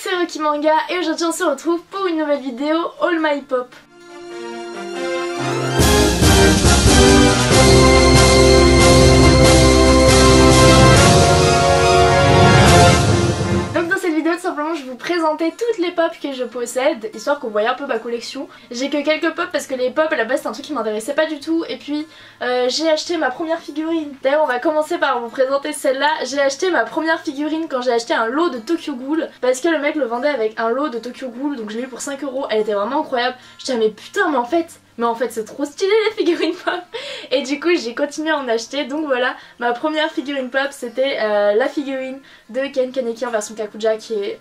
c'est Rocky Manga et aujourd'hui on se retrouve pour une nouvelle vidéo All My Pop. Donc dans cette vidéo tout simplement je vais vous présenter toutes les pop que je possède, histoire que vous voyez un peu ma collection. J'ai que quelques pop parce que les pop à la base c'est un truc qui m'intéressait pas du tout, et puis j'ai acheté ma première figurine. D'ailleurs on va commencer par vous présenter celle-là. J'ai acheté ma première figurine quand j'ai acheté un lot de Tokyo Ghoul, parce que le mec le vendait avec un lot de Tokyo Ghoul, donc je l'ai eu pour 5 €. Elle était vraiment incroyable. Je disais mais putain mais en fait c'est trop stylé les figurines pop. Et du coup j'ai continué à en acheter. Donc voilà, ma première figurine pop c'était la figurine de Ken Kaneki en version Kakuja qui est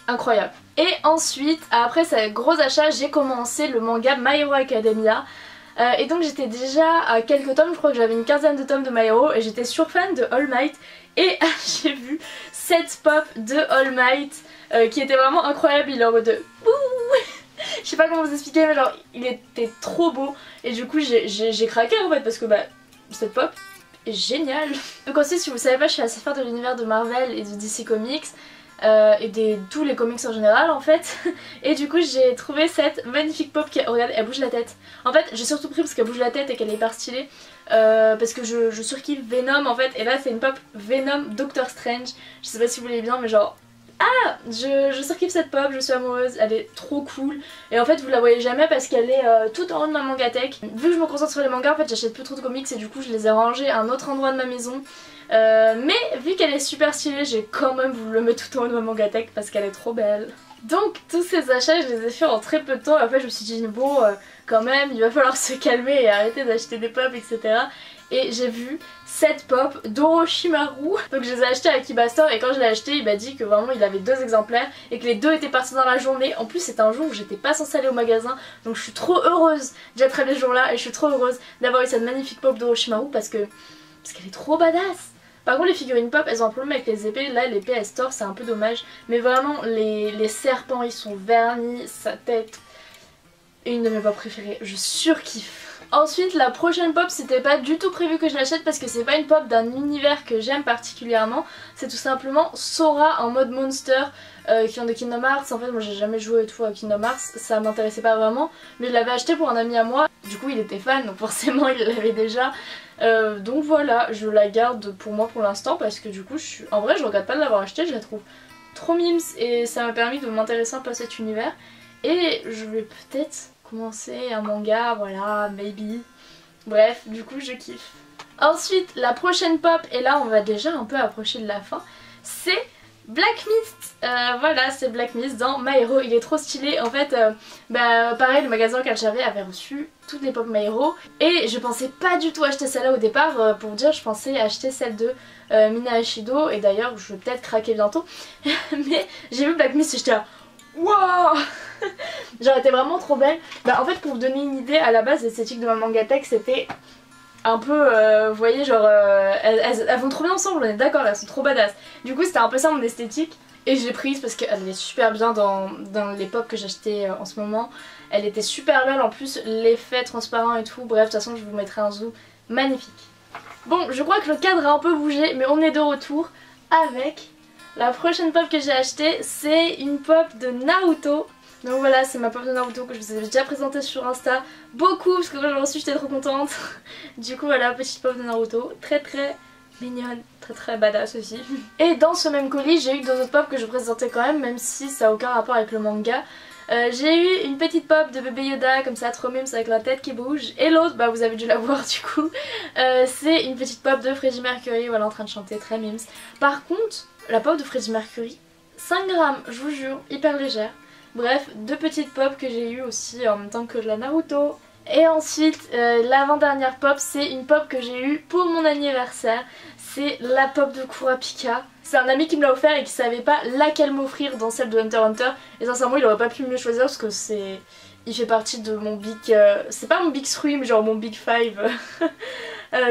incroyable. Et ensuite après ce gros achat j'ai commencé le manga My Hero Academia. Et donc j'étais déjà à quelques tomes, je crois que j'avais une quinzaine de tomes de My Hero et j'étais surfan de All Might. Et j'ai vu cette pop de All Might qui était vraiment incroyable. Il est en mode de... Je sais pas comment vous expliquer mais genre il était trop beau. Et du coup j'ai craqué en fait parce que cette pop est géniale. Donc aussi si vous savez pas je suis assez fan de l'univers de Marvel et de DC Comics. Et de tous les comics en général en fait. Et du coup j'ai trouvé cette magnifique pop qui, regardez, elle bouge la tête. En fait j'ai surtout pris parce qu'elle bouge la tête et qu'elle est hyper stylée, parce que je surkiffe Venom en fait. Et là c'est une pop Venom Doctor Strange. Je sais pas si vous voulez bien mais genre je surkiffe cette pop, je suis amoureuse, elle est trop cool. Et en fait vous la voyez jamais parce qu'elle est tout en haut de ma mangatech. Vu que je me concentre sur les mangas en fait j'achète plus trop de comics et du coup je les ai rangés à un autre endroit de ma maison. Mais vu qu'elle est super stylée j'ai quand même voulu le mettre tout en haut de ma mangatech parce qu'elle est trop belle. Donc tous ces achats je les ai fait en très peu de temps. Après je me suis dit bon quand même il va falloir se calmer et arrêter d'acheter des pop etc. Et j'ai vu cette pop d'Orochimaru. Donc je les ai achetés à Akiba Store et quand je l'ai acheté il m'a dit que vraiment il avait 2 exemplaires et que les 2 étaient partis dans la journée. En plus c'était un jour où j'étais pas censée aller au magasin, donc je suis trop heureuse d'être allée ce jour là et je suis trop heureuse d'avoir eu cette magnifique pop d'Orochimaru parce qu'elle est trop badass. Par contre les figurines pop elles ont un problème avec les épées, là l'épée à Store c'est un peu dommage. Mais vraiment les serpents ils sont vernis, sa tête est une de mes pop préférées, je surkiffe. Ensuite la prochaine pop c'était pas du tout prévu que je l'achète parce que c'est pas une pop d'un univers que j'aime particulièrement. C'est tout simplement Sora en mode monster qui vient de Kingdom Hearts. En fait moi j'ai jamais joué et tout à Kingdom Hearts, ça m'intéressait pas vraiment. Mais je l'avais acheté pour un ami à moi, du coup il était fan donc forcément il l'avait déjà. Donc voilà, je la garde pour moi pour l'instant parce que du coup en vrai je regrette pas de l'avoir acheté, je la trouve trop mimes et ça m'a permis de m'intéresser un peu à cet univers. Et je vais peut-être commencer un manga, voilà, maybe. Bref, du coup je kiffe. Ensuite la prochaine pop, et là on va déjà un peu approcher de la fin, c'est Black Mist. Voilà, c'est Black Mist dans My Hero, il est trop stylé. En fait, pareil, le magasin auquel j'avais avait reçu toutes les pop My Hero et je pensais pas du tout acheter celle-là au départ. Pour vous dire, je pensais acheter celle de Mina Ashido et d'ailleurs je vais peut-être craquer bientôt. Mais j'ai vu Black Mist et j'étais là, wow. Genre elle était vraiment trop belle. En fait pour vous donner une idée, à la base l'esthétique de ma mangatech c'était un peu, vous voyez genre elles vont trop bien ensemble, on est d'accord, elles sont trop badass. Du coup c'était un peu ça mon esthétique et je l'ai prise parce qu'elle est super bien dans les pop que j'achetais en ce moment. Elle était super belle en plus, l'effet transparent et tout, bref de toute façon je vous mettrai un zoom magnifique. Bon je crois que le cadre a un peu bougé mais on est de retour avec la prochaine pop que j'ai achetée. C'est une pop de Naruto. Donc voilà, c'est ma pop de Naruto que je vous avais déjà présentée sur Insta beaucoup parce que quand j'ai reçu j'étais trop contente. Du coup voilà, petite pop de Naruto, très mignonne, très badass aussi. Et dans ce même colis j'ai eu 2 autres pop que je présentais quand même si ça n'a aucun rapport avec le manga. J'ai eu une petite pop de bébé Yoda comme ça, trop mimes avec la tête qui bouge. Et l'autre, vous avez dû la voir du coup, c'est une petite pop de Freddie Mercury, voilà, en train de chanter, très mimes. Par contre, la pop de Freddie Mercury, 5 grammes, je vous jure, hyper légère. Bref, 2 petites pop que j'ai eu aussi en même temps que la Naruto. Et ensuite, l'avant-dernière pop, c'est une pop que j'ai eue pour mon anniversaire. C'est la pop de Kurapika. C'est un ami qui me l'a offert et qui savait pas laquelle m'offrir dans celle de Hunter x Hunter. Et sincèrement, il aurait pas pu mieux choisir parce que c'est... Il fait partie de mon big... c'est pas mon big 3 mais genre mon big 5.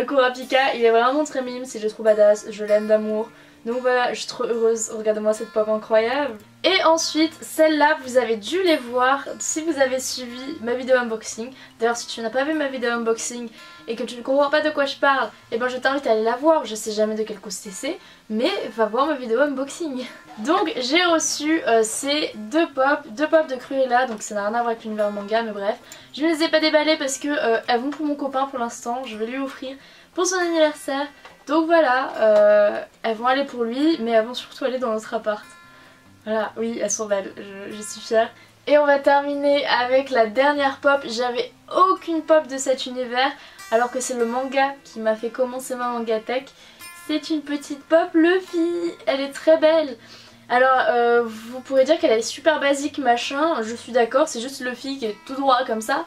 Kurapika, il est vraiment très mime, c'est je le trouve badass, je l'aime d'amour. Donc voilà, je suis trop heureuse, regardez-moi cette pop incroyable. Et ensuite, celle-là, vous avez dû les voir si vous avez suivi ma vidéo unboxing. D'ailleurs, si tu n'as pas vu ma vidéo unboxing et que tu ne comprends pas de quoi je parle, eh ben je t'invite à aller la voir. Je sais jamais de quelle cause c'est, mais va voir ma vidéo unboxing. Donc j'ai reçu ces deux pop de Cruella, donc ça n'a rien à voir avec l'univers manga, mais bref. Je ne les ai pas déballées parce que elles vont pour mon copain pour l'instant, je vais lui offrir pour son anniversaire. Donc voilà, elles vont aller pour lui, mais elles vont surtout aller dans notre appart. Voilà, oui, elles sont belles, je suis fière. Et on va terminer avec la dernière pop. J'avais aucune pop de cet univers, alors que c'est le manga qui m'a fait commencer ma mangatech. C'est une petite pop Luffy, elle est très belle. Alors vous pourrez dire qu'elle est super basique machin, je suis d'accord, c'est juste Luffy qui est tout droit comme ça.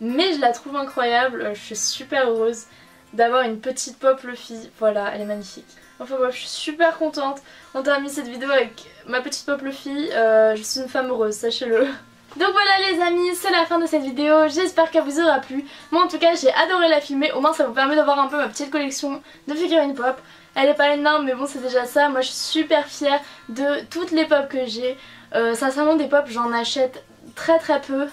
Mais je la trouve incroyable, je suis super heureuse d'avoir une petite pop Luffy, voilà, elle est magnifique. Enfin bref, je suis super contente. On termine cette vidéo avec ma petite pop Luffy, je suis une femme heureuse, sachez-le. Donc voilà les amis, c'est la fin de cette vidéo, j'espère qu'elle vous aura plu. Moi en tout cas j'ai adoré la filmer, au moins ça vous permet d'avoir un peu ma petite collection de figurines pop. Elle est pas énorme mais bon c'est déjà ça, moi je suis super fière de toutes les pop que j'ai. Sincèrement des pop j'en achète très peu.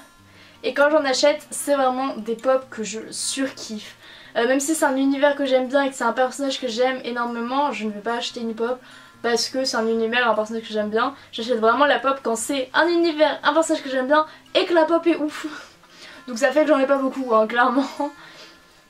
Et quand j'en achète c'est vraiment des pop que je surkiffe. Même si c'est un univers que j'aime bien et que c'est un personnage que j'aime énormément, je ne vais pas acheter une pop parce que c'est un univers, un personnage que j'aime bien. J'achète vraiment la pop quand c'est un univers, un personnage que j'aime bien et que la pop est ouf. Donc ça fait que j'en ai pas beaucoup hein, clairement.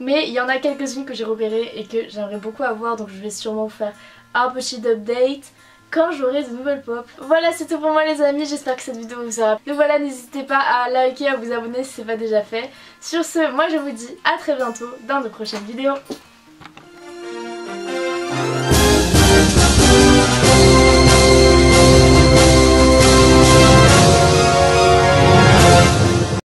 Mais il y en a quelques-unes que j'ai repérées et que j'aimerais beaucoup avoir, donc je vais sûrement vous faire un petit update quand j'aurai de nouvelles pop. Voilà, c'est tout pour moi les amis, j'espère que cette vidéo vous aura plu. Donc voilà, n'hésitez pas à liker, à vous abonner si ce n'est pas déjà fait. Sur ce, moi je vous dis à très bientôt dans de prochaines vidéos.